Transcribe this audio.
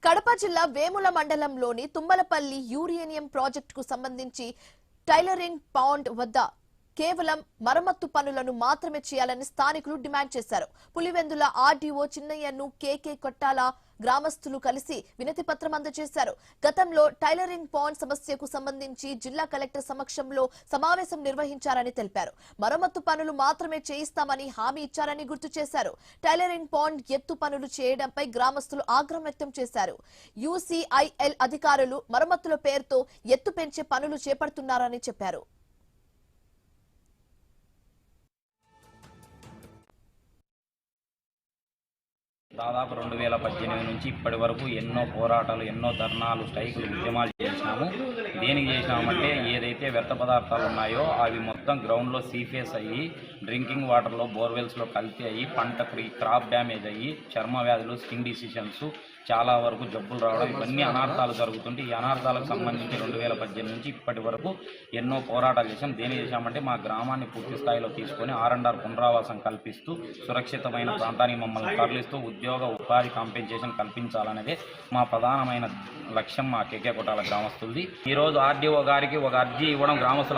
కడప జిల్లా వేముల మండలంలోని తుమ్మలపల్లి యూరేనియం ప్రాజెక్టుకు సంబంధించి టైలరింగ్ పాండ్ వద్ద కేవలం మరమ్మత్తు పనులను మాత్రమే చేయాలని స్థానికులు డిమాండ్ చేశారు. పులివెందుల ఆర్డీఓ చిన్నయ్యను కేకే కొట్టాల గ్రామస్తులు కలిసి వినతి పత్రం అందజేశారు. గతంలో టైలరింగ్ పాండ్ సమస్యకు సంబంధించి జిల్లా కలెక్టర్ సమక్షంలో సమావేశం నిర్వహించారని తెలిపారు. మరమ్మత్తు పనులు మాత్రమే చేయిస్తామని హామీ ఇచ్చారని గుర్తు చేశారు. టైలరింగ్ పాండ్ ఎత్తు పనులు చేయడంపై గ్రామస్తులు ఆగ్రహం వ్యక్తం చేశారు. యూసీఐఎల్ అధికారులు మరమ్మతుల పేరుతో ఎత్తు పెంచే పనులు చేపడుతున్నారని చెప్పారు. దాదాపు 2018 నుంచి ఇప్పటి వరకు ఎన్నో పోరాటాలు, ఎన్నో ధర్నాలు, స్ట్రైకులు, ఉద్యమాలు చేసినాము. దేనికి చేసినామంటే ఏదైతే వ్యర్థ పదార్థాలు ఉన్నాయో అవి మొత్తం గ్రౌండ్లో సీఫేస్ అయ్యి, డ్రింకింగ్ వాటర్లో, బోర్వెల్స్లో కల్తీ అయ్యి, పంటకు క్రాప్ డ్యామేజ్ అయ్యి, చర్మ వ్యాధులు, స్కిన్ డిసీజన్స్, చాలా వరకు జబ్బులు రావడం, ఇవన్నీ అనార్థాలు జరుగుతుంటే ఈ అనార్థాలకు సంబంధించి 2018 నుంచి ఇప్పటి వరకు ఎన్నో పోరాటాలు చేశాం. దేనికి చేశామంటే మా గ్రామాన్ని పూర్తి స్థాయిలో తీసుకొని R&R పునరావాసం కల్పిస్తూ సురక్షితమైన ప్రాంతానికి మమ్మల్ని తరలిస్తూ ఉద్యోగ ఉపాధి కాంపెన్సేషన్ కల్పించాలనేదే మా ప్రధానమైన లక్ష్యం. మా కేకే కొట్టాల గ్రామస్తులది. ఈరోజు ఆర్డీఓ గారికి ఒక అర్జీ ఇవ్వడం గ్రామస్తులు